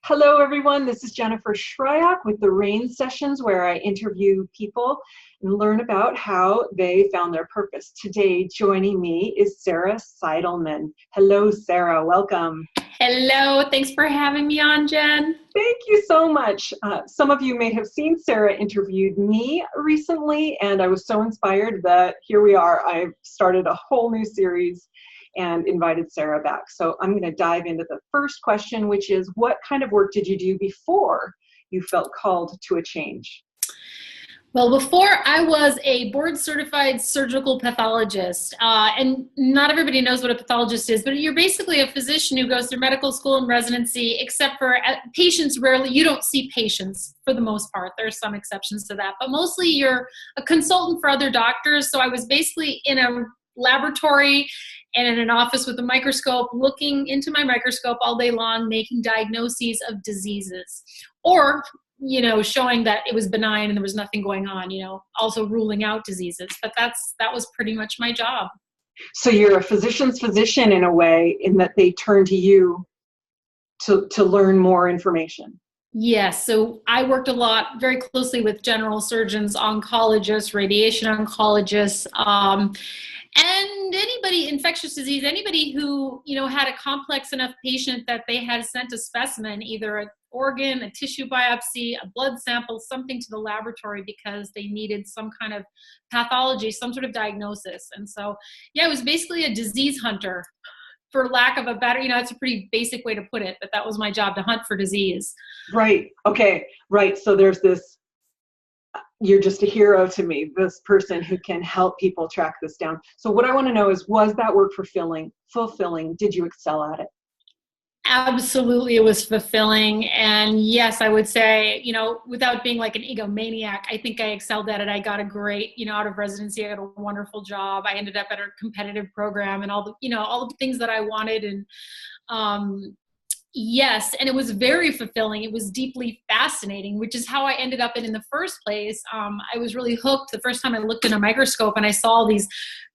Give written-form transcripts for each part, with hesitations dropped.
Hello, everyone. This is Jennifer Shryock with the RAIN sessions, where I interview people and learn about how they found their purpose. Today, joining me is Sarah Seidelmann. Hello, Sarah. Welcome. Hello. Thanks for having me on, Jen. Thank you so much. Some of you may have seen Sarah interviewed me recently, and I was so inspired that here we are. I've started a whole new series and invited Sarah back. So I'm going to dive into the first question, which is, what kind of work did you do before you felt called to a change? Well, before I was a board-certified surgical pathologist, and not everybody knows what a pathologist is, but you're basically a physician who goes through medical school and residency, except for patients. Rarely, you don't see patients for the most part. There are some exceptions to that, but mostly you're a consultant for other doctors. So I was basically in a laboratory and in an office with a microscope, looking into my microscope all day long, making diagnoses of diseases, or showing that it was benign and there was nothing going on, also ruling out diseases. But that was pretty much my job. So you're a physician's physician in a way, in that they turn to you to learn more information. Yes. So I worked a lot, very closely with general surgeons, oncologists, radiation oncologists, and anybody, infectious disease, anybody who, had a complex enough patient that they had sent a specimen, either an organ, a tissue biopsy, a blood sample, something to the laboratory because they needed some kind of pathology, some sort of diagnosis. And so, yeah, it was basically a disease hunter, for lack of a better, it's a pretty basic way to put it, but that was my job, to hunt for disease. Right. Okay. Right. So there's this, you're just a hero to me, this person who can help people track this down. So what I want to know is, was that work fulfilling? Did you excel at it? Absolutely, it was fulfilling. And yes, I would say, without being like an egomaniac, I think I excelled at it. I got a great, out of residency, I got a wonderful job. I ended up at a competitive program and all the things that I wanted. And yes, and it was very fulfilling. It was deeply fascinating, which is how I ended up in the first place. I was really hooked the first time I looked in a microscope and I saw these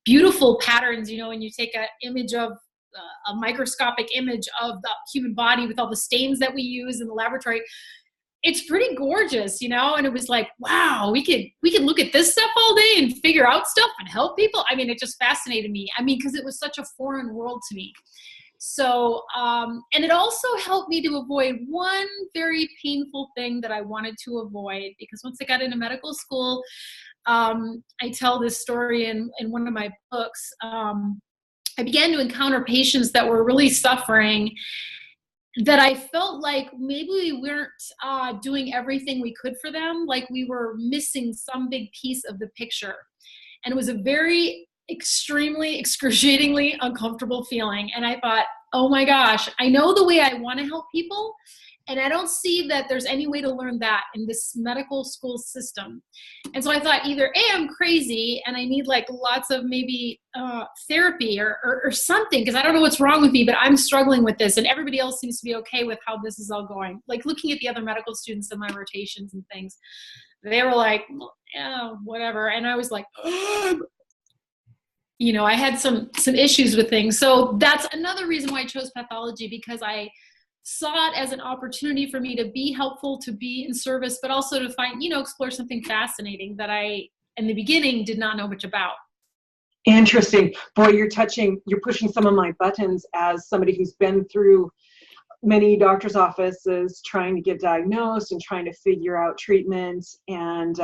beautiful patterns, when you take an image of a microscopic image of the human body with all the stains that we use in the laboratory. It's pretty gorgeous, and it was like, wow, we could look at this stuff all day and figure out stuff and help people. I mean, it just fascinated me. I mean, because it was such a foreign world to me. So, and it also helped me to avoid one very painful thing that I wanted to avoid, because once I got into medical school, I tell this story in one of my books. I began to encounter patients that were really suffering, that I felt like maybe we weren't doing everything we could for them, like we were missing some big piece of the picture. And it was a very extremely, excruciatingly uncomfortable feeling. And I thought, oh my gosh, I know the way I want to help people, and I don't see that there's any way to learn that in this medical school system. And so I thought, either A, I'm crazy and I need like lots of maybe therapy or something, because I don't know what's wrong with me, but I'm struggling with this and everybody else seems to be okay with how this is all going. Like looking at the other medical students in my rotations and things, they were like, yeah, whatever. And I was like, I had some issues with things. So that's another reason why I chose pathology, because I saw it as an opportunity for me to be helpful, to be in service, but also to find, explore something fascinating that I, in the beginning, did not know much about. Interesting. Boy, you're pushing some of my buttons as somebody who's been through many doctor's offices trying to get diagnosed and trying to figure out treatments. And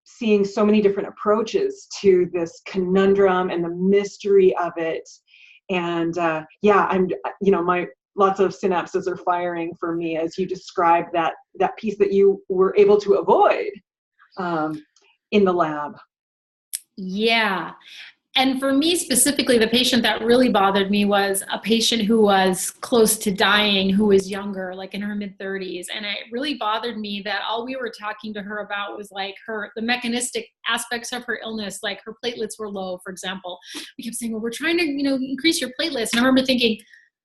seeing so many different approaches to this conundrum and the mystery of it. And my lots of synapses are firing for me as you describe that piece that you were able to avoid in the lab. Yeah. And for me specifically, the patient that really bothered me was a patient who was close to dying, who was younger, like in her mid-30s. And it really bothered me that all we were talking to her about was like the mechanistic aspects of her illness, like her platelets were low, for example. We kept saying, well, we're trying to, increase your platelets. And I remember thinking,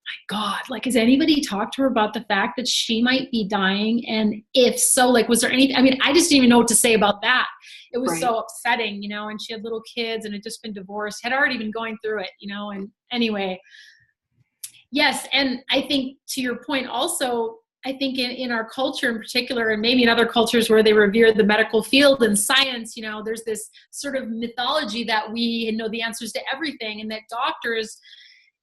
my God, like, has anybody talked to her about the fact that she might be dying? And if so, like, was there anything? I mean, I just didn't even know what to say about that. It was so upsetting, and she had little kids and had just been divorced, had already been going through it, and anyway, Yes. And I think to your point also, I think in our culture in particular, and maybe in other cultures where they revere the medical field and science, there's this sort of mythology that we know the answers to everything, and that doctors,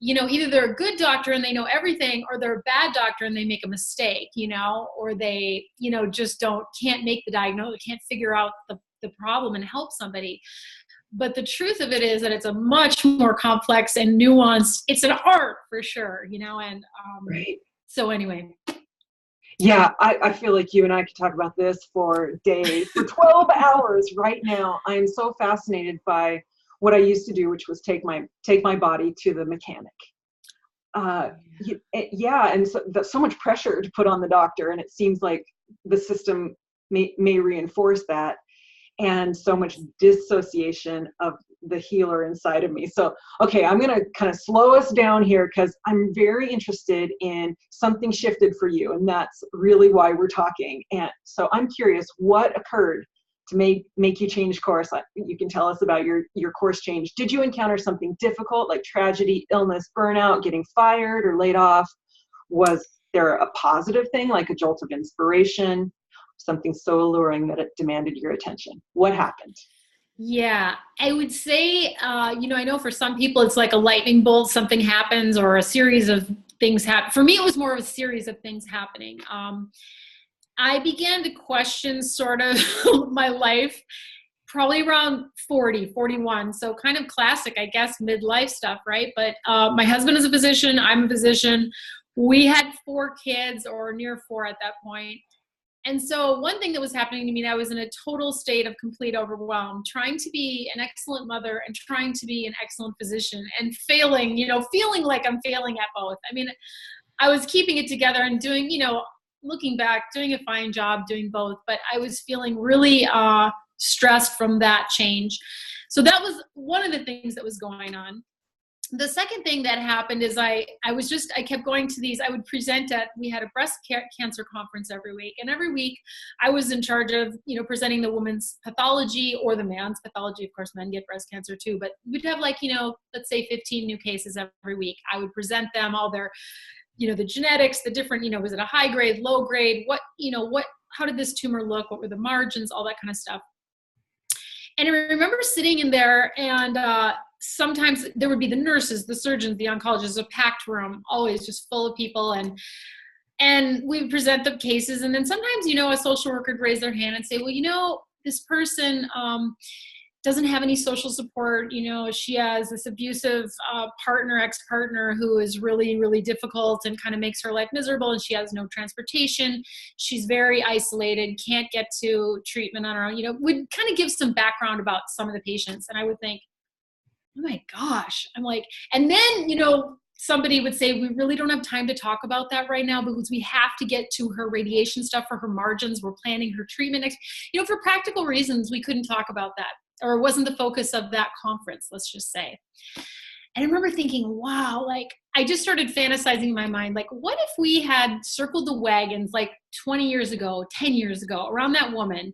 either they're a good doctor and they know everything, or they're a bad doctor and they make a mistake, or they, just can't make the diagnosis, can't figure out the problem and help somebody. But the truth of it is that it's a much more complex and nuanced, it's an art for sure, and Right. so anyway. Yeah, I feel like you and I could talk about this for days, for 12 hours right now. I'm so fascinated by what I used to do, which was take my body to the mechanic. Yeah, and so much pressure to put on the doctor, and it seems like the system may reinforce that, and so much dissociation of the healer inside of me. So, okay, I'm going to kind of slow us down here, because I'm very interested in something shifted for you, and that's really why we're talking. And so I'm curious, what occurred to make you change course? You can tell us about your course change. Did you encounter something difficult, like tragedy, illness, burnout, getting fired or laid off? Was there a positive thing, like a jolt of inspiration, something so alluring that it demanded your attention? What happened? Yeah, I would say, I know for some people it's like a lightning bolt, something happens, or a series of things happen. For me, it was more of a series of things happening. I began to question sort of my life probably around 40, 41. So kind of classic, I guess, midlife stuff, right? But my husband is a physician. I'm a physician. We had 4 kids, or near 4 at that point. And so one thing that was happening to me, I was in a total state of complete overwhelm, trying to be an excellent mother and trying to be an excellent physician, and failing, feeling like I'm failing at both. I mean, I was keeping it together and doing, looking back, doing a fine job doing both, but I was feeling really stressed from that change. So that was one of the things that was going on. The second thing that happened is I kept going to these, I would present we had a breast cancer conference every week. And every week I was in charge of, presenting the woman's pathology or the man's pathology. Of course, men get breast cancer too, but we'd have let's say 15 new cases every week. I would present them all their, the genetics, the different, was it a high grade, low grade, how did this tumor look? What were the margins, all that kind of stuff. And I remember sitting in there, and sometimes there would be the nurses, the surgeons, the oncologists, a packed room, always just full of people. And we would present the cases. And then sometimes, a social worker would raise their hand and say, well, this person doesn't have any social support. She has this abusive ex-partner who is really, really difficult and kind of makes her life miserable. And she has no transportation. She's very isolated, can't get to treatment on her own. Would kind of give some background about some of the patients. And I would think, oh my gosh, I'm like, and then, somebody would say, we really don't have time to talk about that right now, because we have to get to her radiation stuff for her margins. We're planning her treatment next, for practical reasons, we couldn't talk about that, or it wasn't the focus of that conference, let's just say. And I remember thinking, wow, I just started fantasizing in my mind, what if we had circled the wagons 20 years ago, 10 years ago, around that woman,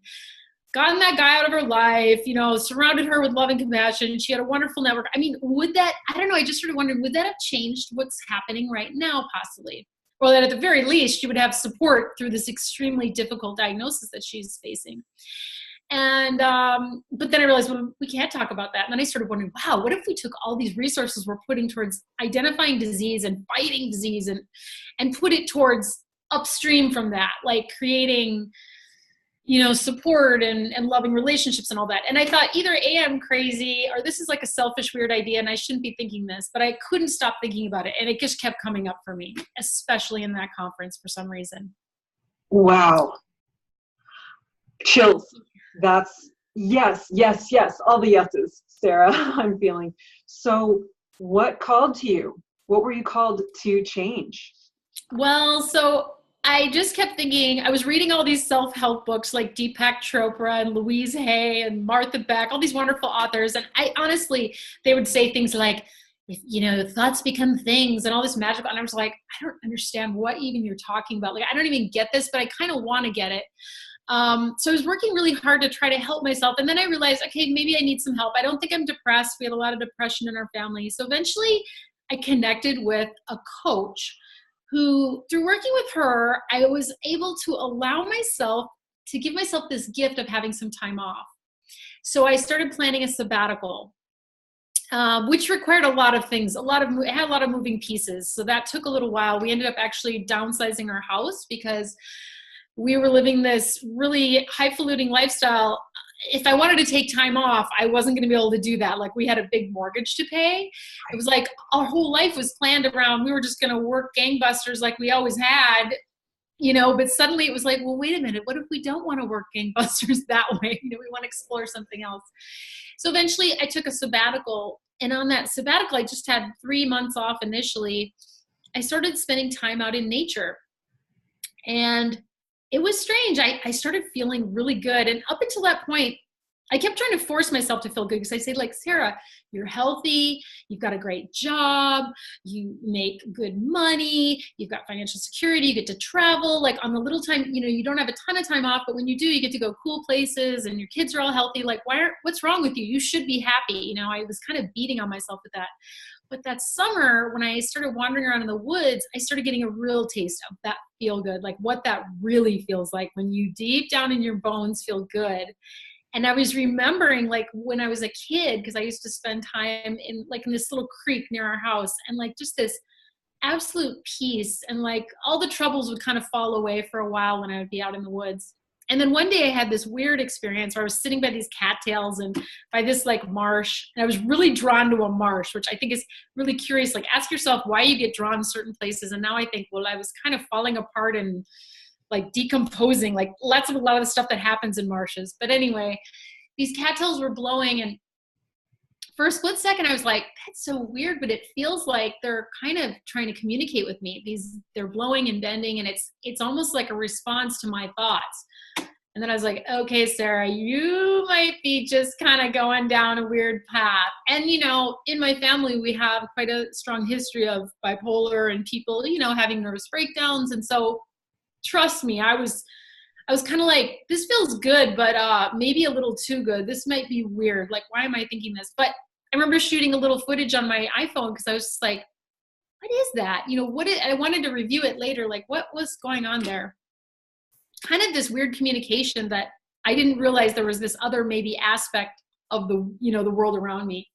gotten that guy out of her life, surrounded her with love and compassion. She had a wonderful network. I mean, I just started wondering, would that have changed what's happening right now, possibly? Or that at the very least, she would have support through this extremely difficult diagnosis that she's facing. And, but then I realized, well, we can't talk about that. And then I started wondering, wow, what if we took all these resources we're putting towards identifying disease and fighting disease and put it towards upstream from that, creating, support and loving relationships and all that. And I thought either A, I'm crazy, or this is a selfish, weird idea and I shouldn't be thinking this, but I couldn't stop thinking about it. And it just kept coming up for me, especially in that conference for some reason. Wow. Chills. That's yes. All the yeses, Sarah, I'm feeling. So what called to you? What were you called to change? Well, so I just kept thinking, I was reading all these self-help books like Deepak Chopra and Louise Hay and Martha Beck, all these wonderful authors. And I honestly, they would say things like, thoughts become things and all this magic. And I was like, I don't understand what even you're talking about. I don't even get this, but I kind of want to get it. So I was working really hard to try to help myself. And then I realized, okay, maybe I need some help. I don't think I'm depressed. We had a lot of depression in our family. So eventually I connected with a coach who, through working with her, I was able to allow myself to give myself this gift of having some time off. So I started planning a sabbatical, which required a lot of things. It had a lot of moving pieces. So that took a little while. We ended up actually downsizing our house because we were living this really highfalutin lifestyle. If I wanted to take time off, I wasn't going to be able to do that. Like, we had a big mortgage to pay. It was like our whole life was planned around, we were just going to work gangbusters like we always had, but suddenly it was like, well, wait a minute. What if we don't want to work gangbusters that way? We want to explore something else. So eventually I took a sabbatical, and on that sabbatical, I just had 3 months off initially. I started spending time out in nature, and it was strange. I started feeling really good. And up until that point, I kept trying to force myself to feel good, because I say, like, Sarah, you're healthy, you've got a great job, you make good money, you've got financial security, you get to travel, like, on the little time, you don't have a ton of time off, but when you do, you get to go cool places, and your kids are all healthy. Like, what's wrong with you? You should be happy. I was kind of beating on myself with that. But that summer, when I started wandering around in the woods, I started getting a real taste of that feel good, like what that really feels like when you deep down in your bones feel good. And I was remembering, like, when I was a kid, because I used to spend time in this little creek near our house, and like just this absolute peace, and like all the troubles would kind of fall away for a while when I would be out in the woods. And then one day I had this weird experience where I was sitting by these cattails and by this like marsh, and I was really drawn to a marsh, which I think is really curious. Like, ask yourself why you get drawn to certain places. And now I think, well, I was kind of falling apart and like decomposing, like a lot of the stuff that happens in marshes. But anyway, these cattails were blowing, and for a split second I was like, that's so weird, but it feels like they're kind of trying to communicate with me. They're blowing and bending, and it's almost like a response to my thoughts. And then I was like, okay, Sarah, you might be just kind of going down a weird path. And, in my family, we have quite a strong history of bipolar and people, having nervous breakdowns. And so trust me, I was kind of like, this feels good, but maybe a little too good. This might be weird. Like, why am I thinking this? But I remember shooting a little footage on my iPhone, because I was just like, what is that? I wanted to review it later. Like, what was going on there? Kind of this weird communication that I didn't realize there was this other maybe aspect of the world around me.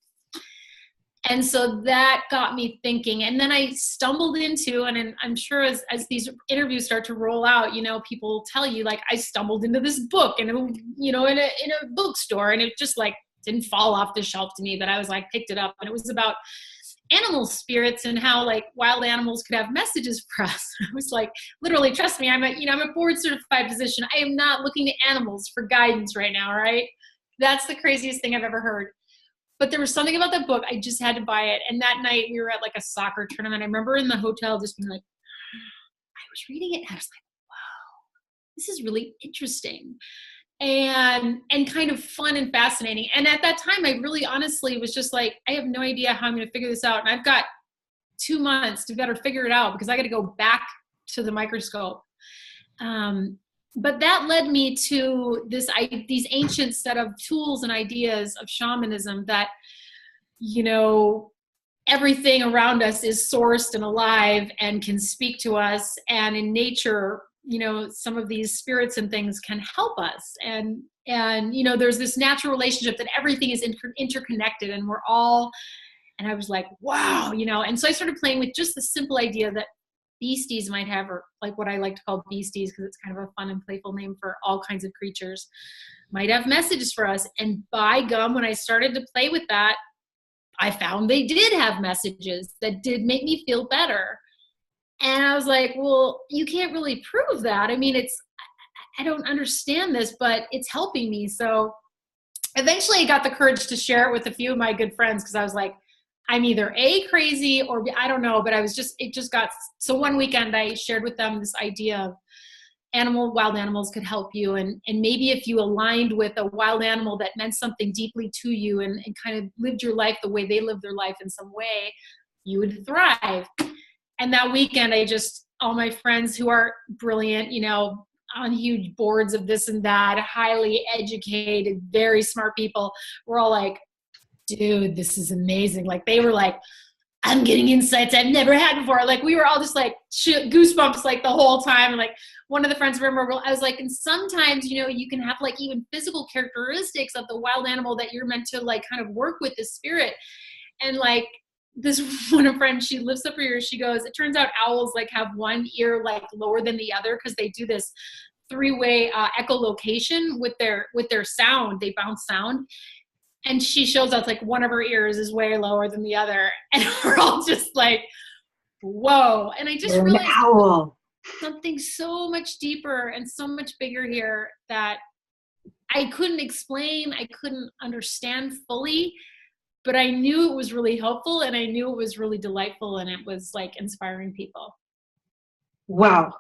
And so that got me thinking. And then I stumbled into, and I'm sure as these interviews start to roll out, people tell you, like, I stumbled into this book in a bookstore, and it just like didn't fall off the shelf to me, but I was like, picked it up, and it was about animal spirits and how like wild animals could have messages for us. I was like, literally, trust me, I'm a board certified physician. I am not looking to animals for guidance right now. Right. That's the craziest thing I've ever heard. But there was something about that book. I just had to buy it. And that night we were at like a soccer tournament. I remember in the hotel just being like, I was reading it, and I was like, wow, this is really interesting. And kind of fun and fascinating. And at that time, I really honestly was just like, I have no idea how I'm going to figure this out. And I've got 2 months to better figure it out, because I got to go back to the microscope. But that led me to these ancient set of tools and ideas of shamanism that, everything around us is sourced and alive and can speak to us. And in nature, some of these spirits and things can help us. And there's this natural relationship that everything is interconnected, and we're all, and I was like, wow, and so I started playing with just the simple idea that beasties might have, or like what I like to call beasties, because it's kind of a fun and playful name for all kinds of creatures, might have messages for us. And by gum, when I started to play with that, I found they did have messages that did make me feel better. And I was like, well, you can't really prove that. I mean, I don't understand this, but it's helping me. So eventually I got the courage to share it with a few of my good friends, because I was like, I'm either A, crazy, or I don't know, but so one weekend I shared with them this idea of wild animals could help you. And maybe if you aligned with a wild animal that meant something deeply to you, and kind of lived your life the way they live their life in some way, you would thrive. And that weekend, all my friends who are brilliant, on huge boards of this and that, highly educated, very smart people, were all like, dude, this is amazing. Like, they were like, I'm getting insights I've never had before. Like we were all just like goosebumps like the whole time. And like one of the friends, remember, I was like, and sometimes, you know, you can have like even physical characteristics of the wild animal that you're meant to like kind of work with the spirit. And like this one of friends, she lifts up her ear. She goes, it turns out owls like have one ear like lower than the other because they do this three-way echolocation with their sound. They bounce sound. And she shows us like one of her ears is way lower than the other. And we're all just like, whoa. And I just realized something so much deeper and so much bigger here that I couldn't explain. I couldn't understand fully, but I knew it was really helpful and I knew it was really delightful and it was like inspiring people. Wow.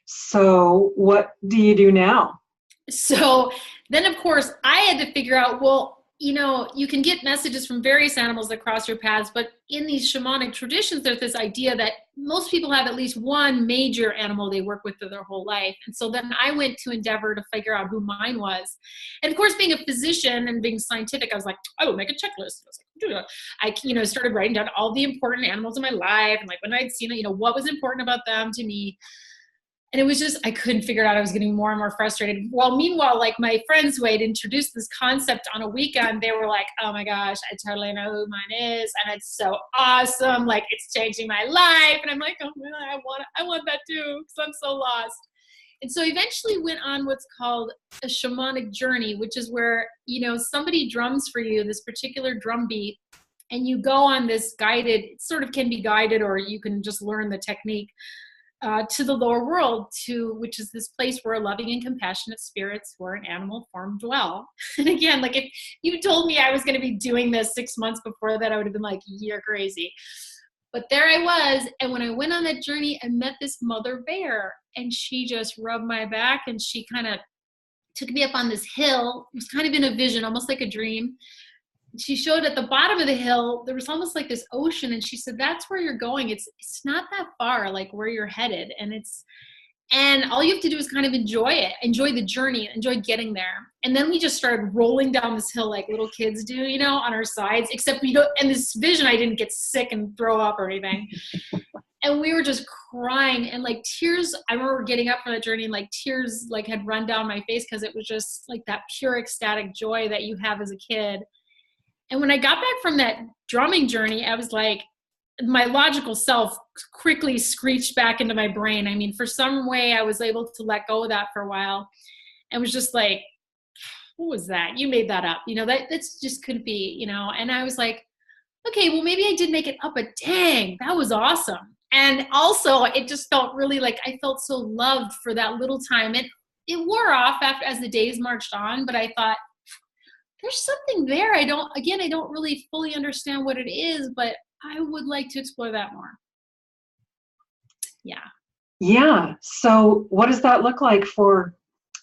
So what do you do now? So then of course I had to figure out, well, you know, you can get messages from various animals that cross your paths, but in these shamanic traditions, there's this idea that most people have at least one major animal they work with for their whole life. And so then I went to endeavor to figure out who mine was. And of course, being a physician and being scientific, I was like, I will make a checklist. I started writing down all the important animals in my life. And like when I'd seen it, you know, what was important about them to me. And it was just, I couldn't figure it out. I was getting more and more frustrated. Well, meanwhile, like my friends who had introduced this concept on a weekend, they were like, oh my gosh, I totally know who mine is. And it's so awesome. Like it's changing my life. And I'm like, oh man, I want that too, because I'm so lost. And so eventually went on what's called a shamanic journey, which is where, you know, somebody drums for you this particular drum beat and you go on this guided, it sort of can be guided or you can just learn the technique. To the lower world, which is this place where loving and compassionate spirits who are in animal form dwell. And again, like if you told me I was going to be doing this 6 months before that, I would have been like, you're crazy. But there I was. And when I went on that journey, I met this mother bear and she just rubbed my back and she kind of took me up on this hill. It was kind of in a vision, almost like a dream. She showed at the bottom of the hill, there was almost like this ocean. And she said, that's where you're going. It's not that far, like where you're headed. And all you have to do is kind of enjoy it, enjoy the journey, enjoy getting there. And then we just started rolling down this hill like little kids do, you know, on our sides, except we don't, in this vision, I didn't get sick and throw up or anything. And we were just crying and like tears. I remember getting up from that journey and like tears like had run down my face because it was just like that pure ecstatic joy that you have as a kid. And when I got back from that drumming journey, I was like, my logical self quickly screeched back into my brain. I mean, for some way I was able to let go of that for a while and was just like, what was that? You made that up. You know, that's just couldn't be, you know? And I was like, okay, well, maybe I did make it up, but dang, that was awesome. And also it just felt really like I felt so loved for that little time. It wore off as the days marched on, but I thought, there's something there. I don't really fully understand what it is, but I would like to explore that more. Yeah. Yeah. So what does that look like for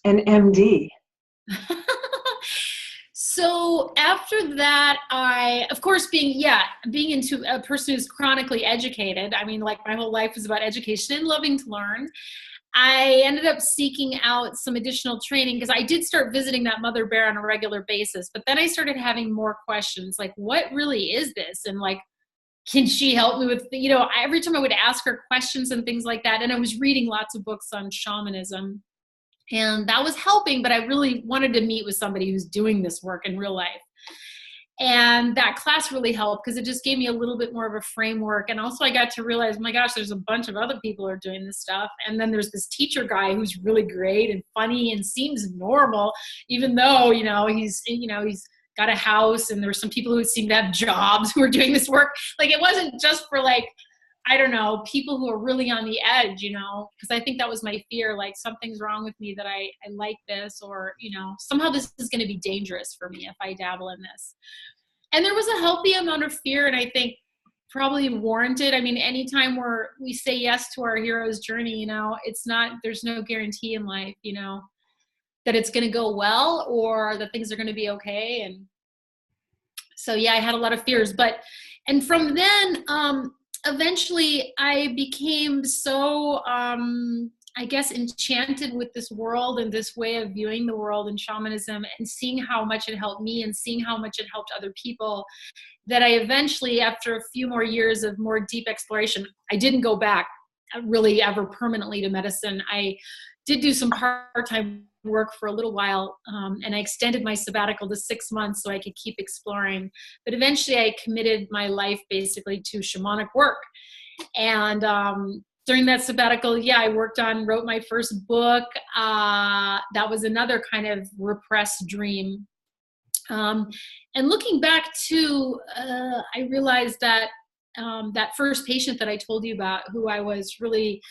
an MD? So after that, I, of course, being into a person who's chronically educated, I mean, like my whole life is about education and loving to learn. I ended up seeking out some additional training because I did start visiting that mother bear on a regular basis, but then I started having more questions like, what really is this? And like, can she help me with, you know, every time I would ask her questions and things like that. And I was reading lots of books on shamanism and that was helping, but I really wanted to meet with somebody who's doing this work in real life. And that class really helped because it just gave me a little bit more of a framework. And also I got to realize, my gosh, there's a bunch of other people who are doing this stuff. And then there's this teacher guy who's really great and funny and seems normal, even though, he's got a house and there's some people who seem to have jobs who are doing this work. Like it wasn't just for like, I don't know, people who are really on the edge, because I think that was my fear. Like something's wrong with me that I like this, or, somehow this is going to be dangerous for me if I dabble in this. And there was a healthy amount of fear, and I think probably warranted. I mean, anytime we say yes to our hero's journey, there's no guarantee in life, that it's going to go well or that things are going to be okay. And so, yeah, I had a lot of fears, and from then, eventually I became so I guess, enchanted with this world and this way of viewing the world and shamanism, and seeing how much it helped me and seeing how much it helped other people, that I eventually, after a few more years of more deep exploration, I didn't go back really ever permanently to medicine. I did do some part-time work for a little while, and I extended my sabbatical to 6 months so I could keep exploring. But eventually I committed my life basically to shamanic work. And during that sabbatical, I wrote my first book. That was another kind of repressed dream. And looking back too, I realized that that first patient that I told you about, who I was really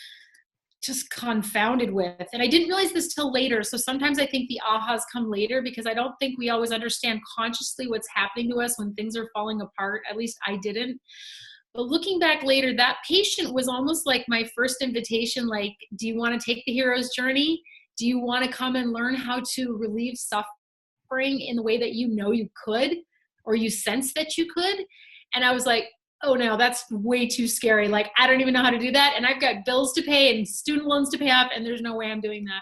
just confounded with, and I didn't realize this till later. So sometimes I think the ahas come later, because I don't think we always understand consciously what's happening to us when things are falling apart. At least I didn't. But looking back later, that patient was almost like my first invitation, like, do you want to take the hero's journey? Do you want to come and learn how to relieve suffering in the way that you know you could, or you sense that you could? And I was like, oh no, that's way too scary. Like, I don't even know how to do that. And I've got bills to pay and student loans to pay off, and there's no way I'm doing that.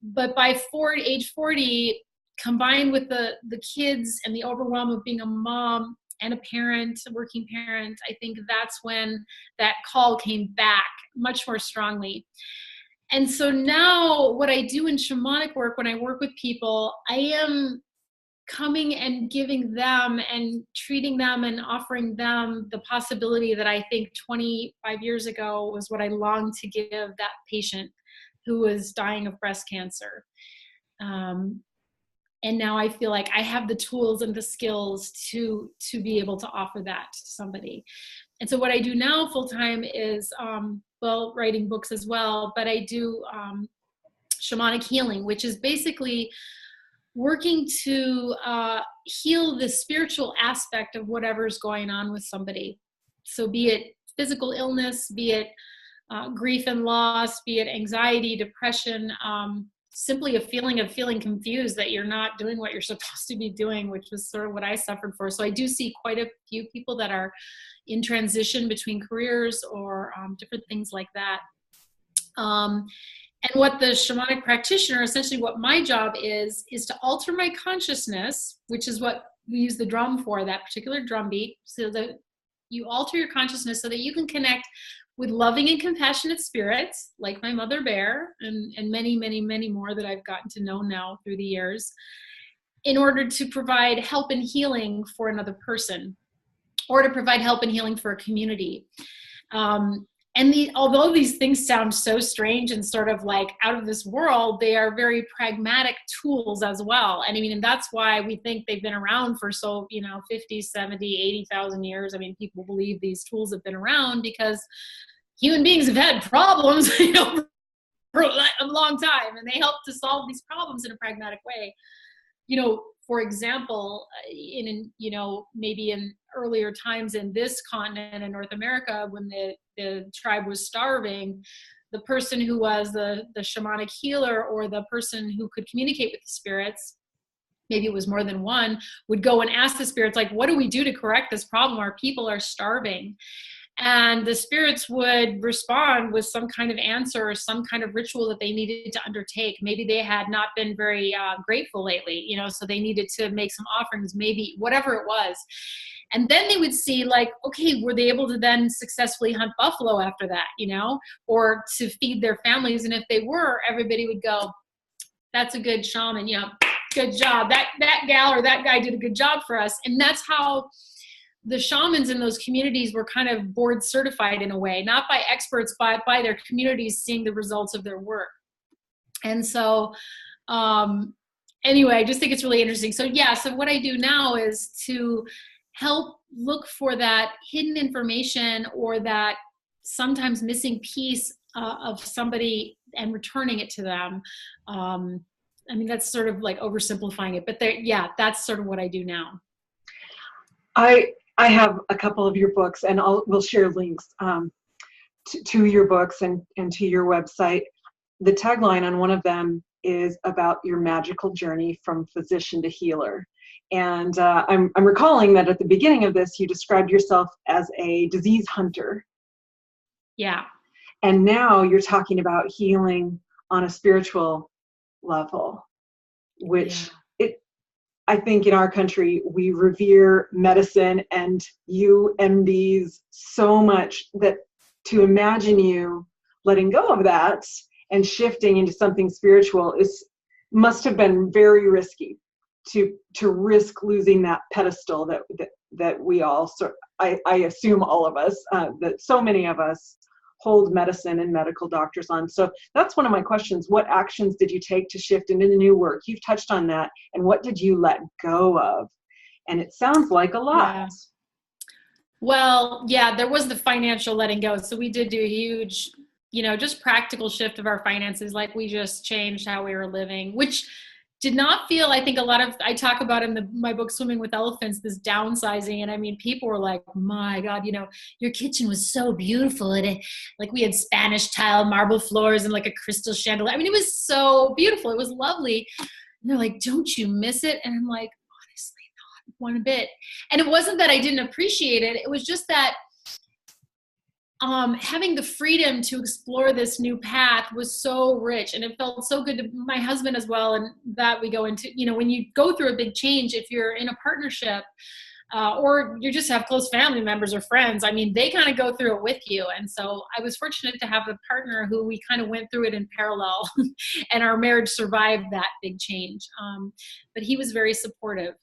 But by age 40, combined with the kids and the overwhelm of being a mom and a parent, a working parent, I think that's when that call came back much more strongly. And so now what I do in shamanic work, when I work with people, I am coming and giving them and treating them and offering them the possibility that I think 25 years ago was what I longed to give that patient who was dying of breast cancer. And now I feel like I have the tools and the skills to be able to offer that to somebody. And so what I do now full time is, writing books as well, but I do shamanic healing, which is basically working to heal the spiritual aspect of whatever's going on with somebody. So be it physical illness, be it grief and loss, be it anxiety, depression, simply a feeling of feeling confused that you're not doing what you're supposed to be doing, which was sort of what I suffered for. So I do see quite a few people that are in transition between careers or different things like that. And what the shamanic practitioner, essentially what my job is to alter my consciousness, which is what we use the drum for, that particular drum beat, so that you alter your consciousness so that you can connect with loving and compassionate spirits like my mother bear and many, many, many more that I've gotten to know now through the years, in order to provide help and healing for another person, or to provide help and healing for a community. Although these things sound so strange and sort of like out of this world, they are very pragmatic tools as well. And I mean, and that's why we think they've been around for 50, 70, 80,000 years. I mean, people believe these tools have been around because human beings have had problems, for a long time, and they help to solve these problems in a pragmatic way. For example, maybe in earlier times in this continent in North America, when the tribe was starving, the person who was the shamanic healer, or the person who could communicate with the spirits, maybe it was more than one, would go and ask the spirits, like, what do we do to correct this problem? Our people are starving. And the spirits would respond with some kind of answer or some kind of ritual that they needed to undertake. Maybe they had not been very grateful lately, so they needed to make some offerings, maybe whatever it was. And then they would see, like, okay, were they able to then successfully hunt buffalo after that, or to feed their families? And if they were, everybody would go, that's a good shaman, good job. That gal or that guy did a good job for us. And that's how the shamans in those communities were kind of board certified in a way, not by experts, but by their communities seeing the results of their work. And so, anyway, I just think it's really interesting. So so what I do now is to help look for that hidden information or that sometimes missing piece of somebody and returning it to them. I mean, that's sort of like oversimplifying it, but that's sort of what I do now. I have a couple of your books, and we'll share links to your books and to your website. The tagline on one of them is about your magical journey from physician to healer. And I'm recalling that at the beginning of this, you described yourself as a disease hunter. Yeah. And now you're talking about healing on a spiritual level, which I think in our country, we revere medicine and you MDs so much that to imagine you letting go of that and shifting into something spiritual must have been very risky to risk losing that pedestal that we all, I assume all of us, that so many of us hold medicine and medical doctors on. So that's one of my questions. What actions did you take to shift into the new work? You've touched on that. And what did you let go of? And it sounds like a lot. Yeah. Well, yeah, there was the financial letting go. So we did do a huge, just practical shift of our finances. Like we just changed how we were living, which did not feel, I think I talk about in my book, Swimming with Elephants, this downsizing. And I mean, people were like, my God, your kitchen was so beautiful. And like we had Spanish tile, marble floors, and like a crystal chandelier. I mean, it was so beautiful. It was lovely. And they're like, don't you miss it? And I'm like, honestly, not one bit. And it wasn't that I didn't appreciate it. It was just that having the freedom to explore this new path was so rich, and it felt so good to my husband as well. And that we go into, when you go through a big change, if you're in a partnership or you just have close family members or friends, I mean, they kind of go through it with you. And so I was fortunate to have a partner who we kind of went through it in parallel and our marriage survived that big change. But he was very supportive.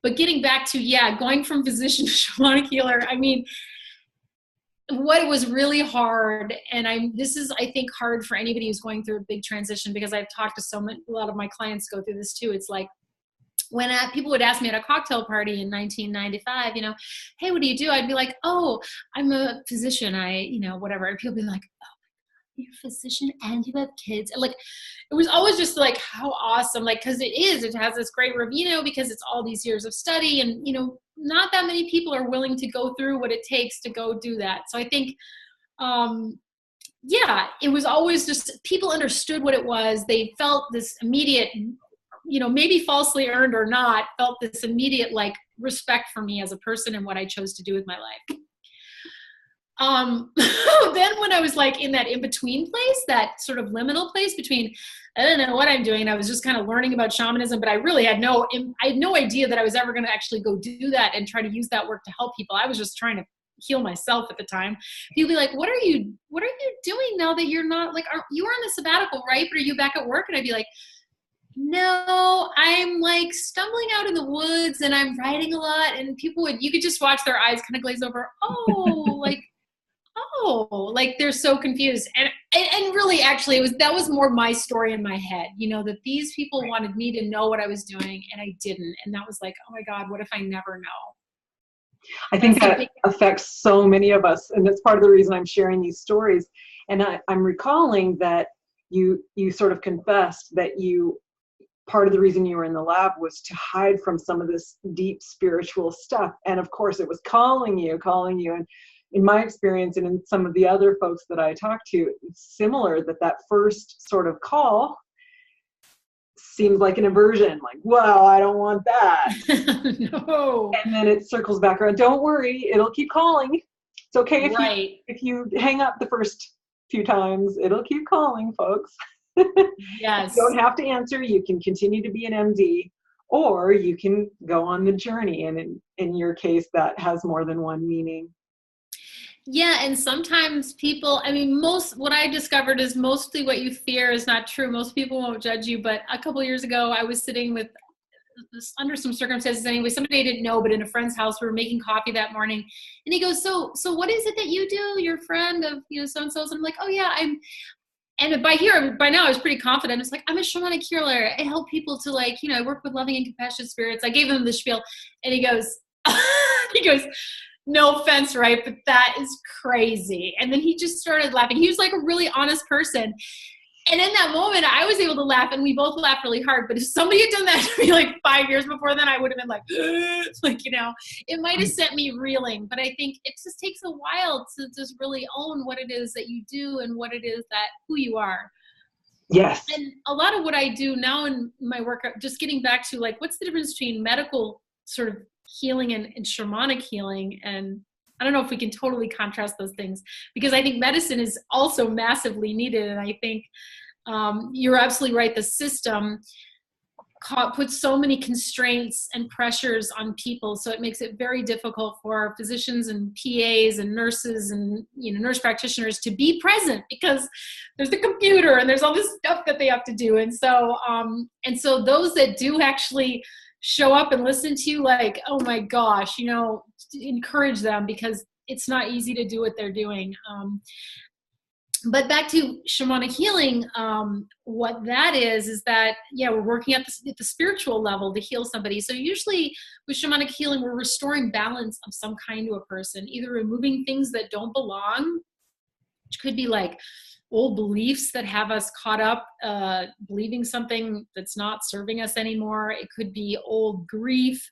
But getting back to, going from physician to shamanic healer, I mean, what was really hard, and this is, I think, hard for anybody who's going through a big transition, because I've talked to a lot of my clients go through this too. It's like when people would ask me at a cocktail party in 1995, hey, what do you do? I'd be like, oh, I'm a physician. Whatever. And people would be like, oh, you're a physician and you have kids. And like, it was always just like, how awesome. Like, cause it has this great review, because it's all these years of study, and, not that many people are willing to go through what it takes to go do that. So I think, it was always just, people understood what it was. They felt this immediate, maybe falsely earned or not, felt this immediate like respect for me as a person and what I chose to do with my life. Then when I was like in that in-between place, that sort of liminal place between, I don't know what I'm doing. I was just kind of learning about shamanism, but I really had no idea that I was ever going to actually go do that and try to use that work to help people. I was just trying to heal myself at the time. People be like, what are you doing now that you're not like, you were on the sabbatical, right? But are you back at work? And I'd be like, no, I'm like stumbling out in the woods and I'm writing a lot. And you could just watch their eyes kind of glaze over. Like they're so confused. And really, actually, that was more my story in my head, that these people wanted me to know what I was doing and I didn't. And that was like, oh my God, what if I never know? I think that affects so many of us. And that's part of the reason I'm sharing these stories. And I'm recalling that you sort of confessed that part of the reason you were in the lab was to hide from some of this deep spiritual stuff. And of course it was calling you. And in my experience, and in some of the other folks that I talk to, it's similar, that first sort of call seems like an aversion, like, well, I don't want that. No. And then it circles back around. Don't worry, it'll keep calling. It's okay if you hang up the first few times, it'll keep calling, folks. Yes. You don't have to answer. You can continue to be an MD, or you can go on the journey. And in your case, that has more than one meaning. Yeah, and sometimes people, what I discovered is mostly what you fear is not true. Most people won't judge you, but a couple of years ago, I was sitting under some circumstances anyway, somebody I didn't know, but in a friend's house, we were making coffee that morning, and he goes, so what is it that you do? You're a friend of, so-and-so's, and I'm like, oh yeah, and by now I was pretty confident. It's like, I'm a shamanic healer. I help people to I work with loving and compassionate spirits. I gave him the spiel, and he goes, no offense, right? But that is crazy. And then he just started laughing. He was like a really honest person. And in that moment, I was able to laugh, and we both laughed really hard. But if somebody had done that to me 5 years before then, I would have been like, it might have sent me reeling. But I think it just takes a while to just really own what it is that you do and what it is who you are. Yes. And a lot of what I do now in my work, just getting back to what's the difference between medical sort of healing and shamanic healing, and I don't know if we can totally contrast those things, because I think medicine is also massively needed. And I think you're absolutely right. The system puts so many constraints and pressures on people, so it makes it very difficult for physicians and PAs and nurses and nurse practitioners to be present, because there's the computer and there's all this stuff that they have to do. And so those that do actually show up and listen to you, like, oh my gosh, encourage them, because it's not easy to do what they're doing. But back to shamanic healing, what that is that, we're working at the spiritual level to heal somebody. So usually with shamanic healing, we're restoring balance of some kind to a person, either removing things that don't belong, which could be like old beliefs that have us caught up believing something that's not serving us anymore. It could be old grief.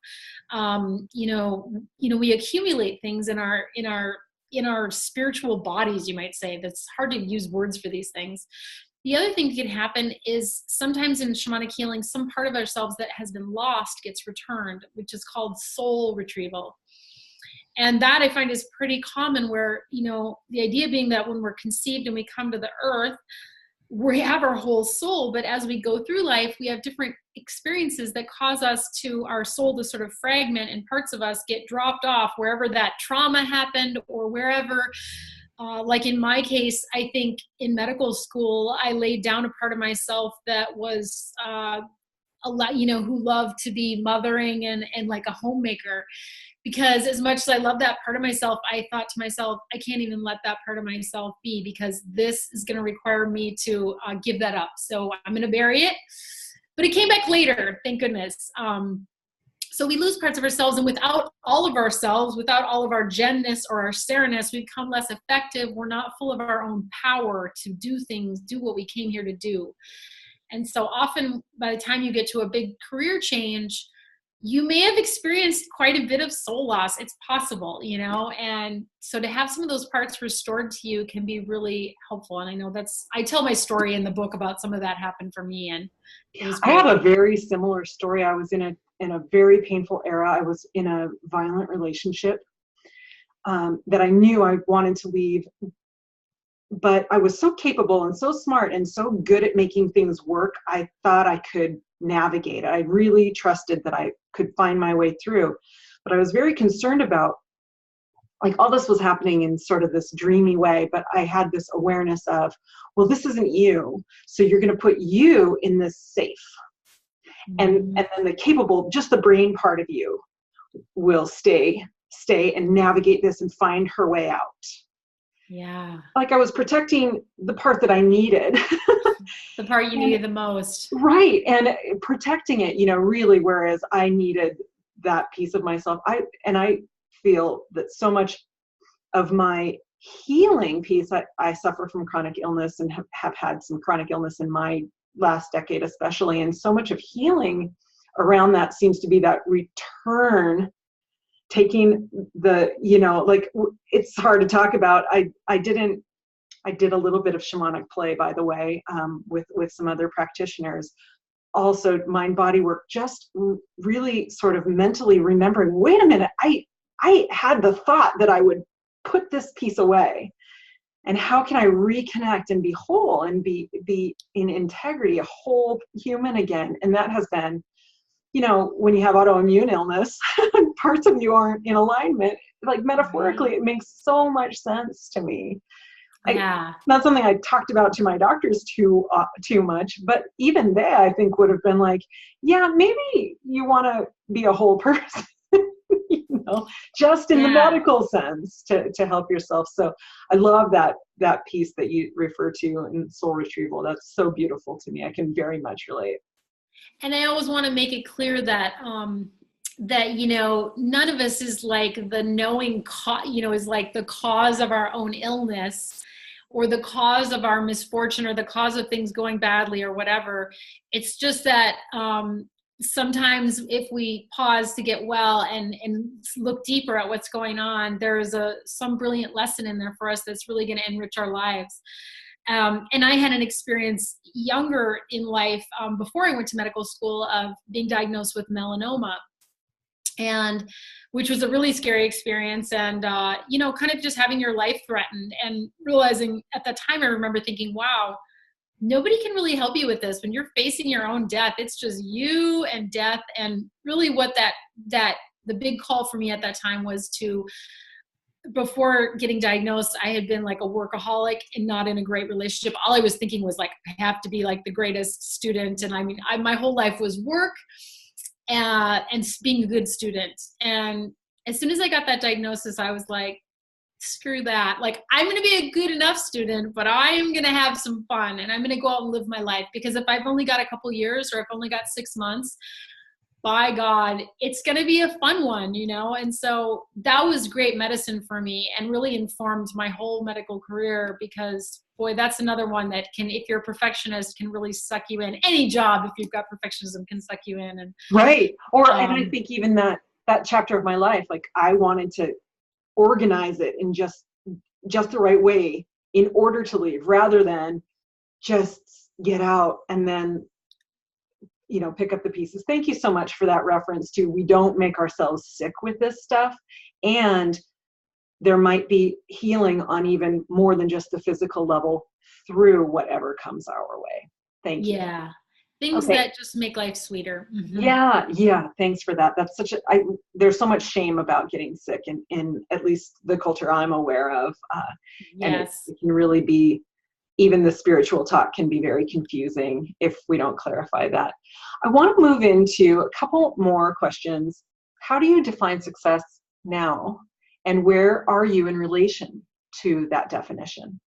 We accumulate things in our spiritual bodies, you might say. That's hard to use words for these things. The other thing that can happen is sometimes in shamanic healing, some part of ourselves that has been lost gets returned, which is called soul retrieval. And that I find is pretty common, where, the idea being that when we're conceived and we come to the earth, we have our whole soul, but as we go through life, we have different experiences that cause our soul to sort of fragment, and parts of us get dropped off wherever that trauma happened, or wherever, like in my case, I think in medical school, I laid down a part of myself that was who loved to be mothering and like a homemaker. Because as much as I love that part of myself, I thought to myself, I can't even let that part of myself be, because this is going to require me to give that up. So I'm going to bury it. But it came back later, thank goodness. So we lose parts of ourselves, and without all of ourselves, without all of our genness or our sereness, we become less effective. We're not full of our own power to do things, do what we came here to do. And so often by the time you get to a big career change, you may have experienced quite a bit of soul loss. It's possible, and so to have some of those parts restored to you can be really helpful. And I know I tell my story in the book about some of that happened for me, and it was great. I have a very similar story. I was in a very painful era. I was in a violent relationship that I knew I wanted to leave, but I was so capable and so smart and so good at making things work. I thought I could navigate. I really trusted that I could find my way through, but I was very concerned about, like, all this was happening in sort of this dreamy way, but I had this awareness of, well, this isn't you, so you're going to put you in this safe, and then the capable, just the brain part of you will stay and navigate this and find her way out. Yeah. Like I was protecting the part that I needed. The part you needed the most. Right. And protecting it, really, whereas I needed that piece of myself. I feel that so much of my healing piece, I suffer from chronic illness and have had some chronic illness in my last decade, especially. And so much of healing around that seems to be that return, taking the, it's hard to talk about. I did a little bit of shamanic play, by the way, with some other practitioners. Also mind body work, just really sort of mentally remembering, wait a minute, I had the thought that I would put this piece away, and how can I reconnect and be whole and be in integrity, a whole human again? And that has been, when you have autoimmune illness, parts of you aren't in alignment. Like metaphorically, it makes so much sense to me. Yeah. Not something I talked about to my doctors too much, but even they, I think, would have been like, yeah, maybe you want to be a whole person, just in the medical sense to help yourself. So I love that piece that you refer to in soul retrieval. That's so beautiful to me. I can very much relate. And I always want to make it clear that none of us is like the knowing is like the cause of our own illness, or the cause of our misfortune, or the cause of things going badly, or whatever. It's just that sometimes if we pause to get well and look deeper at what's going on, there's some brilliant lesson in there for us that's really going to enrich our lives. And I had an experience younger in life, before I went to medical school, of being diagnosed with melanoma. and which was a really scary experience. And, you know, kind of just having your life threatened and realizing at that time, I remember thinking, wow, nobody can really help you with this. When you're facing your own death, it's just you and death. And really what the big call for me at that time was to, before getting diagnosed, I had been like a workaholic and not in a great relationship. All I was thinking was like, I have to be like the greatest student. And I mean, my whole life was work and being a good student. And as soon as I got that diagnosis, I was like, screw that. Like, I'm going to be a good enough student, but I'm going to have some fun and I'm going to go out and live my life. Because if I've only got a couple years or I've only got 6 months, by God, it's going to be a fun one, you know? And so that was great medicine for me and really informed my whole medical career, because boy, that's another one that can, if you're a perfectionist, can really suck you in. Any job, if you've got perfectionism, can suck you in. And right. Or, and I think even that chapter of my life, like I wanted to organize it in just the right way in order to leave, rather than just get out and then, you know, pick up the pieces. Thank you so much for that reference to, we don't make ourselves sick with this stuff. And there might be healing on even more than just the physical level through whatever comes our way. Thank you. Yeah. Things that just make life sweeter. Mm-hmm. Yeah. Thanks for that. That's there's so much shame about getting sick in at least the culture I'm aware of. Yes. And it can really be, even the spiritual talk can be very confusing if we don't clarify that. I want to move into a couple more questions. How do you define success now? And where are you in relation to that definition?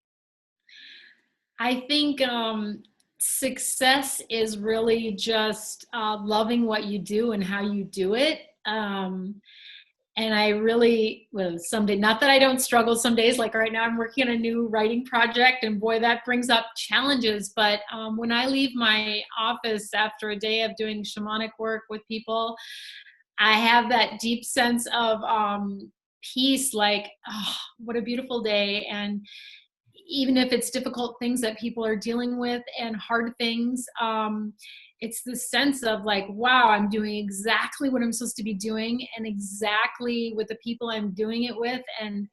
I think success is really just loving what you do and how you do it. And I really, well, someday, not that I don't struggle some days, like right now I'm working on a new writing project, and boy, that brings up challenges. But when I leave my office after a day of doing shamanic work with people, I have that deep sense of peace, like, oh, what a beautiful day. And even if it's difficult things that people are dealing with and hard things, it's the sense of like, wow, I'm doing exactly what I'm supposed to be doing and exactly with the people I'm doing it with. And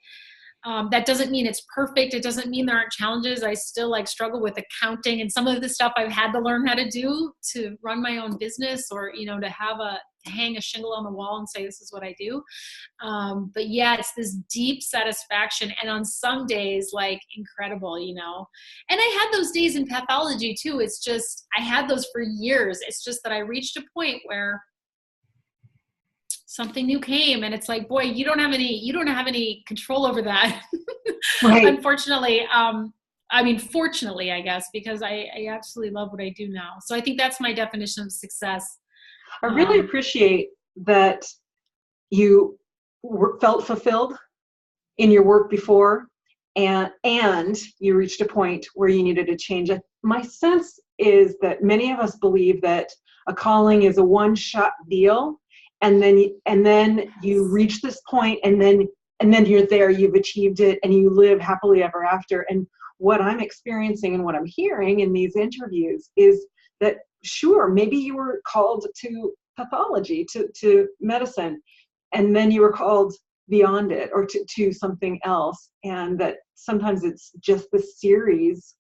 that doesn't mean it's perfect. It doesn't mean there aren't challenges. I still like struggle with accounting and some of the stuff I've had to learn how to do to run my own business, or, you know, to hang a shingle on the wall and say, this is what I do. But yeah, it's this deep satisfaction. And on some days, like, incredible, you know, and I had those days in pathology too. It's just, I had those for years. It's just that I reached a point where something new came, and it's like, boy, you don't have any control over that. Right. Unfortunately. I mean, fortunately, I guess, because I absolutely love what I do now. So I think that's my definition of success. I really appreciate that you felt fulfilled in your work before, and you reached a point where you needed to change it. My sense is that many of us believe that a calling is a one-shot deal, and then you reach this point, and then you're there, you've achieved it, and you live happily ever after. And what I'm experiencing and what I'm hearing in these interviews is that, sure, maybe you were called to pathology, to medicine, and then you were called beyond it, or to something else, and that sometimes it's just the series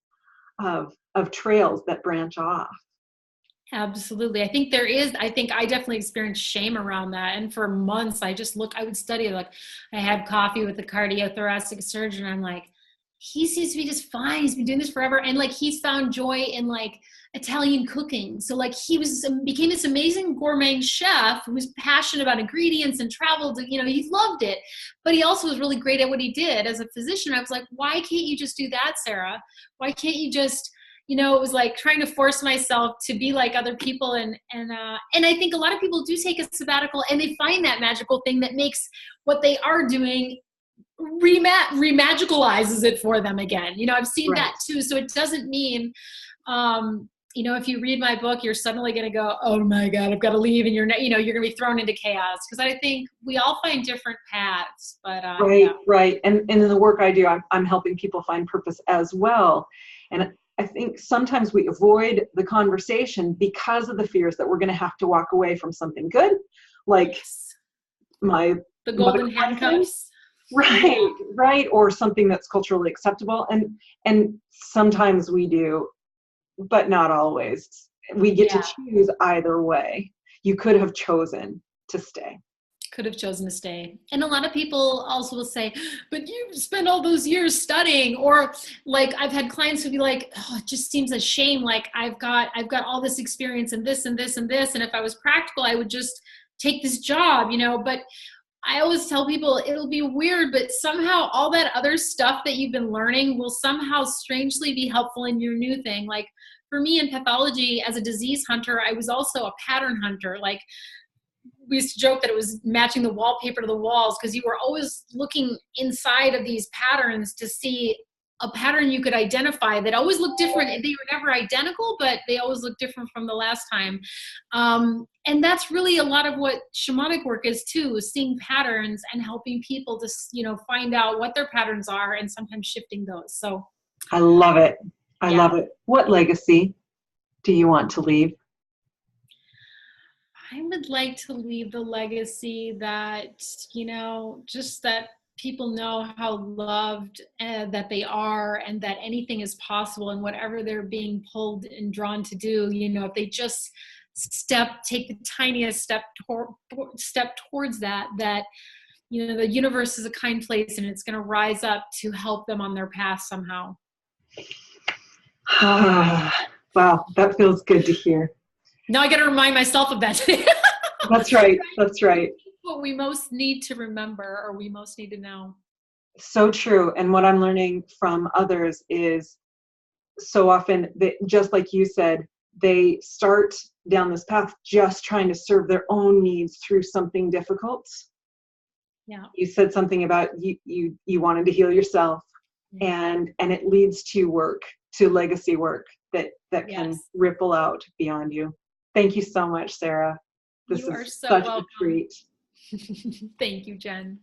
of trails that branch off. Absolutely. I think I definitely experienced shame around that. And for months, I would study, like, I had coffee with a cardiothoracic surgeon. I'm like, he seems to be just fine. He's been doing this forever. And like, he's found joy in like Italian cooking. So like, he became this amazing gourmet chef who was passionate about ingredients and traveled, you know, he loved it, but he also was really great at what he did. As a physician, I was like, why can't you just do that, Sarah? Why can't you just, you know, it was like trying to force myself to be like other people. And I think a lot of people do take a sabbatical and they find that magical thing that makes what they are doing remagicalizes it for them again. You know, I've seen that too. So it doesn't mean, you know, if you read my book, you're suddenly going to go, oh my God, I've got to leave. And you're going to be thrown into chaos. Because I think we all find different paths. But right. And in the work I do, I'm helping people find purpose as well. And I think sometimes we avoid the conversation because of the fears that we're going to have to walk away from something good. Like, my The mother golden medicine. handcuffs. Right, right, or something that's culturally acceptable, and sometimes we do, but not always. We get to Yeah. choose either way. You could have chosen to stay. Could have chosen to stay. And a lot of people also will say, but you spent all those years studying, or like I've had clients who be like, oh, it just seems a shame. Like I've got all this experience in this and this and this. And if I was practical, I would just take this job, you know, but I always tell people it'll be weird, but somehow all that other stuff that you've been learning will somehow strangely be helpful in your new thing. Like for me in pathology as a disease hunter, I was also a pattern hunter. Like we used to joke that it was matching the wallpaper to the walls, because you were always looking inside of these patterns to see a pattern you could identify that always looked different. They were never identical, but they always looked different from the last time. And that's really a lot of what shamanic work is too, is seeing patterns and helping people to, you know, find out what their patterns are and sometimes shifting those. So I love it. I yeah. love it. What legacy do you want to leave? I would like to leave the legacy that, you know, just that people know how loved that they are, and that anything is possible, and whatever they're being pulled and drawn to do, you know, if they just take the tiniest step towards that, you know, the universe is a kind place and it's going to rise up to help them on their path somehow. Wow, that feels good to hear. Now I got to remind myself of that today. That's right. That's right. What we most need to remember, or we most need to know. So true. And what I'm learning from others is so often, just like you said, they start down this path just trying to serve their own needs through something difficult. Yeah. You said something about you wanted to heal yourself, and it leads to work, to legacy work that can ripple out beyond you. Thank you so much, Sarah. This You are is so such welcome. a treat. Thank you, Jen.